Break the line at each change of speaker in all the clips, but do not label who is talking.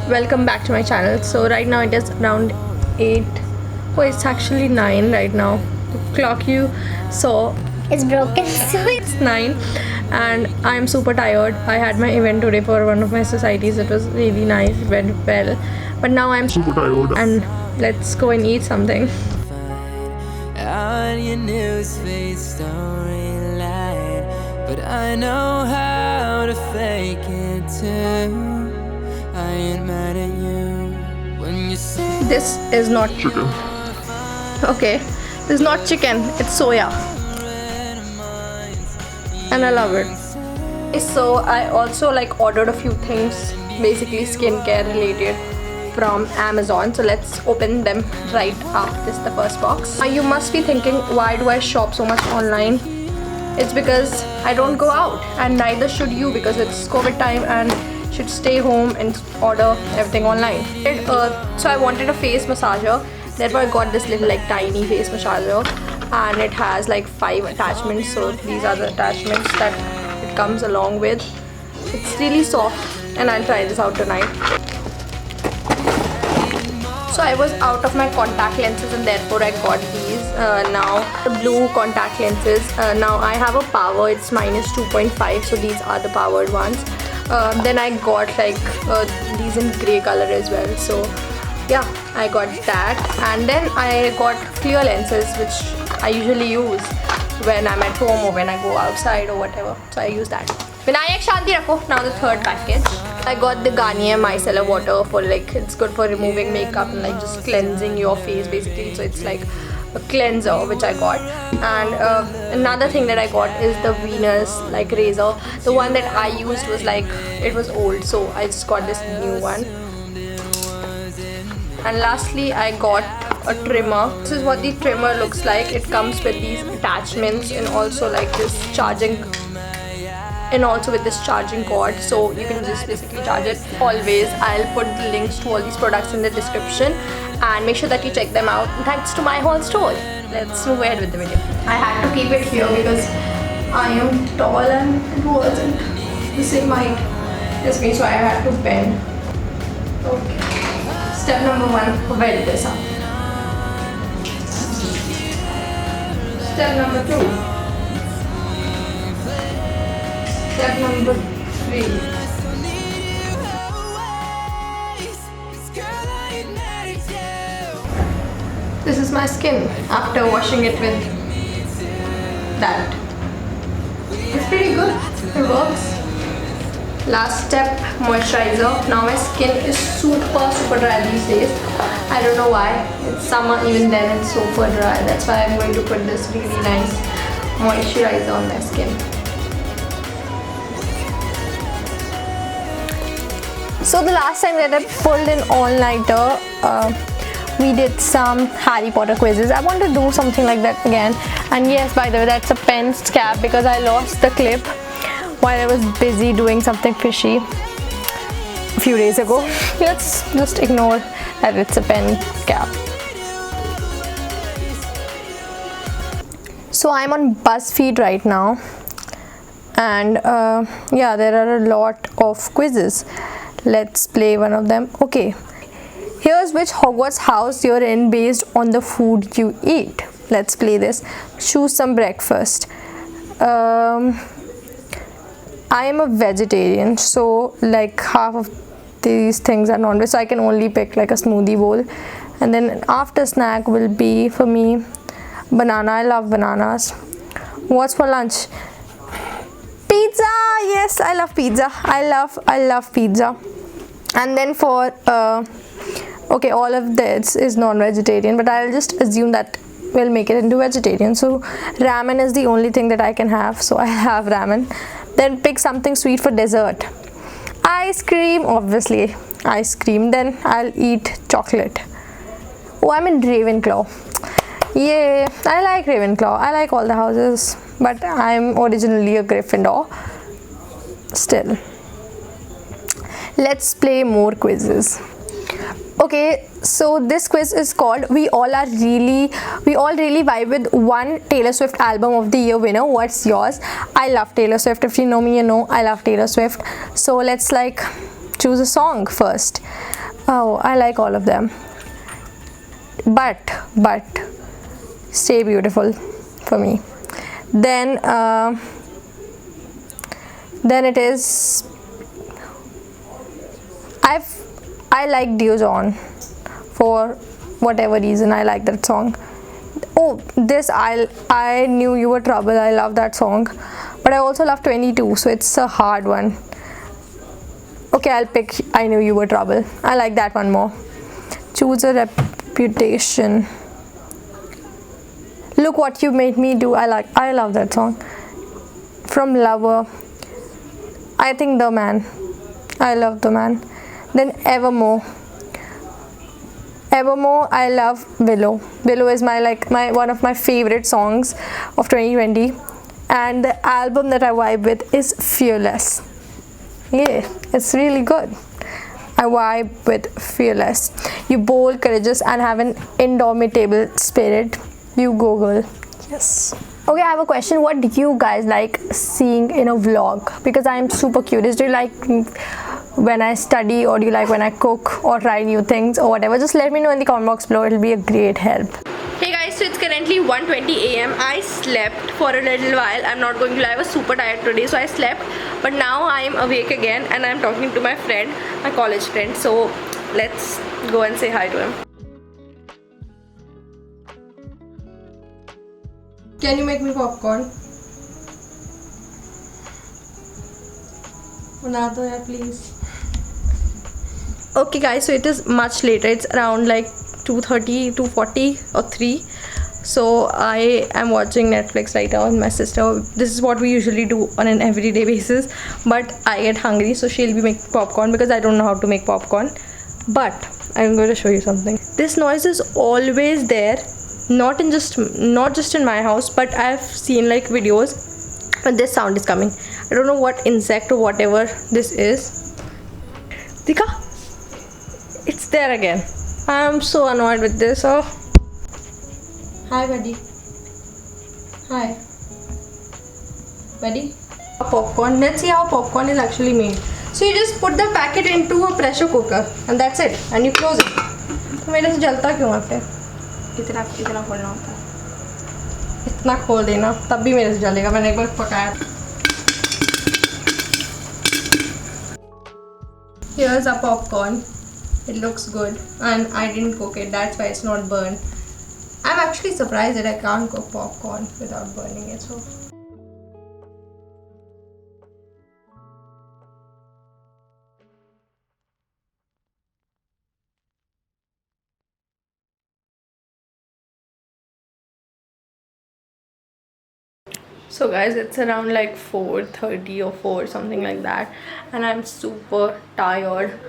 welcome back to my channel. So right now it is around 8. Oh, it's actually 9 right now. The clock you saw
It's broken, so
it's 9 and I'm super tired. I had my event today for one of my societies. It was really nice, it went well, but now I'm super tired and let's go and eat something.
On your news feeds don't relight, but I know how to fake it too. I ain't mad at you when you say
This is not chicken. Okay, this is not chicken, it's soya. And I love it. So I also ordered a few things, basically skincare related, from Amazon. So let's open them right after this, the first box. Now you must be thinking, why do I shop so much online? It's because I don't go out, and neither should you, because it's COVID time and should stay home and order everything online. So I wanted a face massager, therefore I got this little tiny face massager, and it has 5 attachments. So these are the attachments that it comes along with. It's really soft and I'll try this out tonight. So I was out of my contact lenses and therefore I got these now, the blue contact lenses. Now I have a power, it's -2.5, so these are the powered ones. Then I got these in grey color as well, so yeah, I got that. And then I got clear lenses, which I usually use when I'm at home or when I go outside or whatever, so I use that. Vinayak Shanti Rakho. Now the third package, I got the Garnier micellar water for it's good for removing makeup and just cleansing your face basically. So it's like a cleanser which I got. And another thing that I got is the Venus razor. The one that I used was it was old, so I just got this new one. And lastly I got a trimmer. This is what the trimmer looks like. It comes with these attachments and also this charging, and also with this charging cord, so you can just basically charge it. Always I'll put the links to all these products in the description, and make sure that you check them out. Thanks to my whole store. Let's move ahead with the video. I had to keep it here because I am tall and it wasn't the same height as me, so I had to bend. Okay. Step number 1, weld this up. Step number 2. Step number 3. This is my skin after washing it with that. It's pretty good. It works. Last step, moisturizer. Now my skin is super dry these days. I don't know why. It's summer, even then it's super dry. That's why I'm going to put this really nice moisturizer on my skin. So the last time that I pulled an all-nighter, we did some Harry Potter quizzes. I want to do something like that again. And yes, by the way, that's a pen cap because I lost the clip while I was busy doing something fishy a few days ago. Let's just ignore that it's a pen cap. So I'm on BuzzFeed right now, and yeah, there are a lot of quizzes. Let's play one of them. Okay, here's which Hogwarts house you're in based on the food you eat. Let's play this. Choose some breakfast. I am a vegetarian, so half of these things are non-veg, so I can only pick a smoothie bowl. And then after snack will be for me banana. I love bananas. What's for lunch? Pizza. Yes, I love pizza. I love pizza. And then for okay, all of this is non-vegetarian, but I'll just assume that we'll make it into vegetarian. So ramen is the only thing that I can have, so I have ramen. Then pick something sweet for dessert. Ice cream, obviously ice cream. Then I'll eat chocolate. Oh, I'm in Ravenclaw. Yeah, I like Ravenclaw. I like all the houses, but I'm originally a Gryffindor. Still, let's play more quizzes. Okay, so this quiz is called we all really vibe with one Taylor Swift album of the year winner. What's yours? I love Taylor Swift. If you know me, you know I love Taylor Swift. So let's choose a song first. Oh, I like all of them. But Stay Beautiful for me. Then it is, I like Dijon for whatever reason. I like that song. Oh, this I Knew You Were Trouble. I love that song, but I also love 22, so it's a hard one. Okay, I'll pick I Knew You Were Trouble. I like that one more. Choose a Reputation. Look What You Made Me Do. I love that song. From Lover, I think The Man. I love The Man. Then Evermore, I love Willow. Willow is my one of my favorite songs of 2020, and the album that I vibe with is Fearless. Yeah, it's really good. I vibe with Fearless. You bold, courageous, and have an indomitable spirit. You go, girl. Yes. Okay, I have a question. What do you guys like seeing in a vlog? Because I am super curious. Do you like when I study, or do you like when I cook or try new things or whatever? Just let me know in the comment box below. It'll be a great help. Hey guys, so it's currently 1:20 AM. I slept for a little while. I'm not going to lie, I was super tired today, so I slept. But now I am awake again and I'm talking to my friend, my college friend. So let's go and say hi to him. Can you make me popcorn? Bana do yaar, please. Okay guys, so it is much later. It's around like 2:30, 2:40 or 3. So I am watching Netflix right now with my sister. This is what we usually do on an everyday basis, but I get hungry, so she'll be making popcorn because I don't know how to make popcorn. But I'm going to show you something. This noise is always there, not just in my house, but I've seen like videos when this sound is coming. I don't know what insect or whatever this is. Dika, it's there again. I am so annoyed with this. Oh, hi buddy. Hi buddy. Popcorn. Let's see how popcorn is actually made. So you just put the packet into a pressure cooker and that's it, and you close it. तो मेरे से जलता क्यों है फिर? इतना खोलना होता है. इतना खोल देना तब भी मेरे से जलेगा. मैंने एक बार पकाया. Here's our popcorn. It looks good and I didn't cook it, that's why it's not burned. I'm actually surprised that I can't cook popcorn without burning it. So guys, it's around like 4:30 or 4, something like that, and I'm super tired.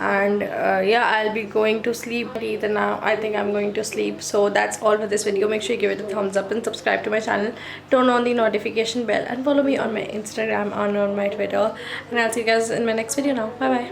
And yeah, I'll be going to sleep either now. I think I'm going to sleep. So that's all for this video. Make sure you give it a thumbs up and subscribe to my channel. Turn on the notification bell and follow me on my Instagram and on my Twitter. And I'll see you guys in my next video now. Bye bye.